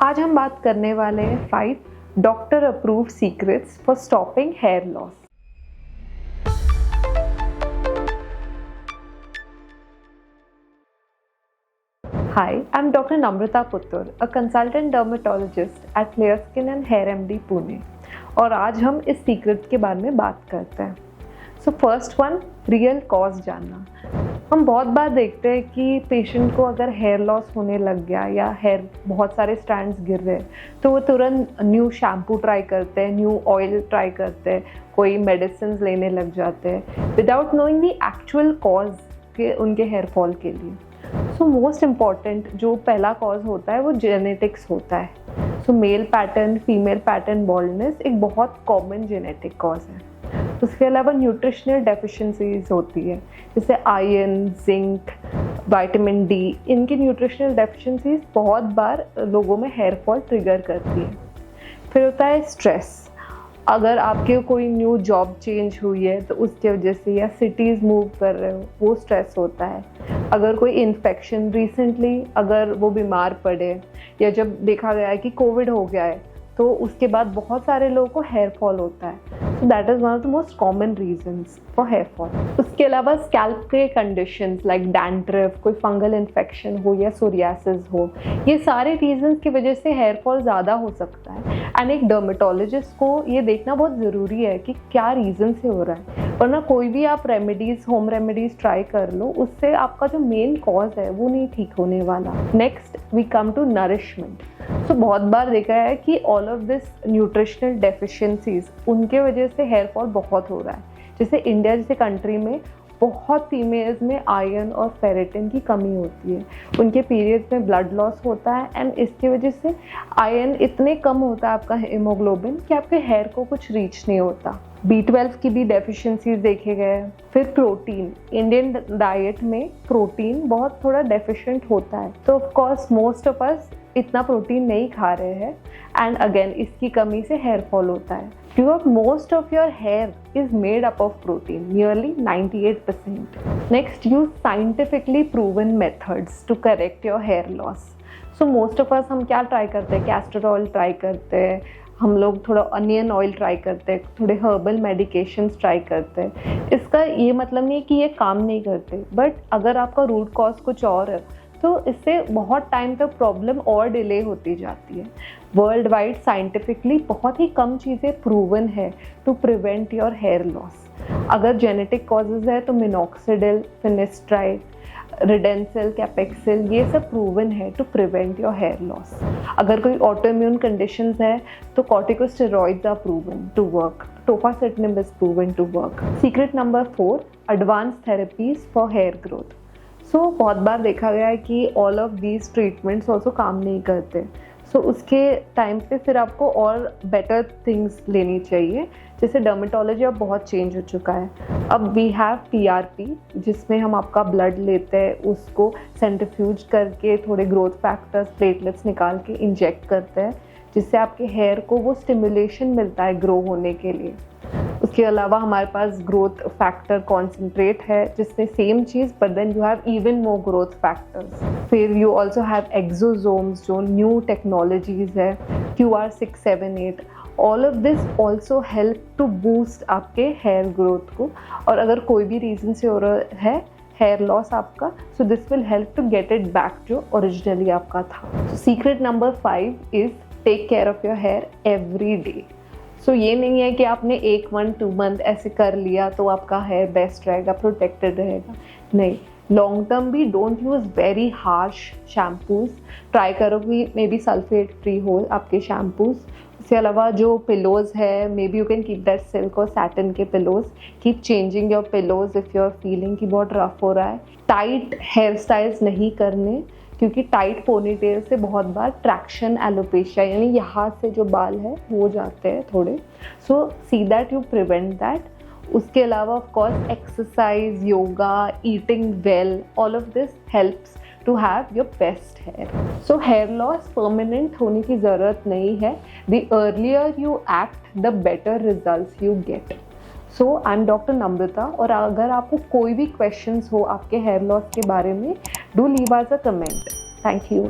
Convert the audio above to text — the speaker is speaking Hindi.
आज हम बात करने वाले हैं 5 doctor approved secrets for stopping hair loss. Hi, I'm Dr. Namrata Puttur, a consultant dermatologist at Clear Skin and Hair MD Pune, और आज हम इस सीक्रेट के बारे में बात करते हैं। So first one, real cause जानना। हम बहुत बार देखते हैं कि पेशेंट को अगर हेयर लॉस होने लग गया या हेयर बहुत सारे स्ट्रैंड्स गिर रहे तो वो तुरंत न्यू शैम्पू ट्राई करते हैं, न्यू ऑयल ट्राई करते हैं, कोई मेडिसिन लेने लग जाते हैं without knowing the actual cause के उनके हेयर फॉल के लिए। सो मोस्ट इम्पॉर्टेंट जो पहला कॉज होता है वो जेनेटिक्स होता है। So male pattern, female pattern baldness एक बहुत कॉमन जेनेटिक कॉज है। उसके अलावा न्यूट्रिशनल डेफिशिएंसीज होती है, जैसे आयरन, जिंक, विटामिन डी। इनकी न्यूट्रिशनल डेफिशिएंसीज बहुत बार लोगों में हेयर फॉल ट्रिगर करती है। फिर होता है स्ट्रेस। अगर आपके कोई न्यू जॉब चेंज हुई है तो उसकी वजह से, या सिटीज़ मूव कर रहे हो, वो स्ट्रेस होता है। अगर कोई इन्फेक्शन रिसेंटली अगर वो बीमार पड़े, या जब देखा गया है कि कोविड हो गया है तो उसके बाद बहुत सारे लोगों को हेयर फॉल होता है। So that is one of the most common reasons for hair fall. उसके अलावा स्कैल्प के कंडीशंस लाइक डैंड्रफ, कोई फंगल इन्फेक्शन हो या सोरियासिस हो, ये सारे रीजंस की वजह से हेयर फॉल ज़्यादा हो सकता है। एंड एक डर्मेटोलॉजिस्ट को ये देखना बहुत ज़रूरी है कि क्या रीज़न से हो रहा है, वरना कोई भी आप रेमेडीज़, होम रेमेडीज़ ट्राई कर लो, उससे आपका जो मेन कॉज है वो नहीं ठीक होने वाला। Next we come to nourishment. So बहुत बार देखा है कि all of this nutritional deficiencies, उनके वजह से हेयर फॉल बहुत हो रहा है। जैसे इंडिया जैसे कंट्री में बहुत फीमेल्स में आयरन और फेरेटिन की कमी होती है, उनके पीरियड्स में ब्लड लॉस होता है, एंड इसकी वजह से आयरन इतने कम होता है आपका हीमोग्लोबिन कि आपके हेयर को कुछ रीच नहीं होता। B12 की भी डेफिशिएंसीज देखे गए। फिर प्रोटीन, इंडियन डाइट में प्रोटीन बहुत थोड़ा डेफिशिएंट होता है, तो of course most of us इतना प्रोटीन नहीं खा रहे हैं, एंड अगेन इसकी कमी से हेयर फॉल होता है। Most of your hair is made up of protein, nearly 98%. Next, use scientifically proven methods to correct your hair loss. So most of us हम क्या ट्राई करते हैं? कैस्टर ऑयल ट्राई करते हैं, हम लोग थोड़ा अनियन ऑयल ट्राई करते हैं, थोड़े हर्बल मेडिकेशंस ट्राई करते हैं। इसका ये मतलब नहीं कि ये काम नहीं करते, बट अगर आपका रूट कॉज कुछ और है तो इससे बहुत टाइम तक प्रॉब्लम और डिले होती जाती है। वर्ल्ड वाइड साइंटिफिकली बहुत ही कम चीज़ें प्रूवन है to prevent your hair loss. अगर जेनेटिक कॉजेज़ है तो मिनॉक्सिडिल, फिनिस्ट्राइड, रिडेंसिल, कैपेक्सिल, ये सब प्रूवन है to prevent your hair loss. अगर कोई ऑटोइम्यून कंडीशंस है तो corticosteroids are proven to work, tofacitinib is proven to work. Secret number 4, advance therapies for hair growth. So बहुत बार देखा गया है कि all of these treatments also काम नहीं करते। सो उसके टाइम पे फिर आपको और बेटर थिंग्स लेनी चाहिए। जैसे डर्मेटोलॉजी अब बहुत चेंज हो चुका है। अब वी हैव PRP, जिसमें हम आपका ब्लड लेते हैं, उसको सेंट्रीफ्यूज करके थोड़े ग्रोथ फैक्टर्स, प्लेटलेट्स निकाल के इंजेक्ट करते हैं, जिससे आपके हेयर को वो स्टिमुलेशन मिलता है ग्रो होने के लिए। उसके अलावा हमारे पास ग्रोथ फैक्टर कॉन्सेंट्रेट है, जिसमें सेम चीज़ but then you have even more growth factors. फिर यू ऑल्सो हैव एक्सोसोम्स, जो न्यू टेक्नोलॉजीज है, QR678। All of this also help to boost आपके हेयर ग्रोथ को। और अगर कोई भी रीज़न से हो रहा है हेयर लॉस आपका, so this will help to get it back जो ओरिजिनली आपका था। Secret number 5 is take care of your hair every day. So ये नहीं है कि आपने 1-2 मंथ ऐसे कर लिया तो आपका हेयर बेस्ट रहेगा, प्रोटेक्टेड रहेगा। नहीं, लॉन्ग टर्म भी don't use very harsh shampoos. Try करो कि मे बी सल्फेट फ्री हो आपके शैम्पूज। इसके अलावा जो पिलोज़ है, may be you can keep that silk और सैटिन के pillows. Keep changing your pillows if you are feeling कि बहुत रफ हो रहा है। टाइट हेयर स्टाइल्स नहीं करने, क्योंकि टाइट पोनीटेल से बहुत बार ट्रैक्शन एलोपेशिया, यानी यहाँ से जो बाल है वो जाते हैं थोड़े। So see that you prevent that. उसके अलावा of course exercise, yoga, eating well, all of this helps to have your best hair. So hair loss permanent होने की ज़रूरत नहीं है। The earlier you act the better results you get. So I am doctor Namrata, और अगर आपको कोई भी क्वेश्चंस हो आपके हेयर लॉस के बारे में, do leave us a comment. Thank you.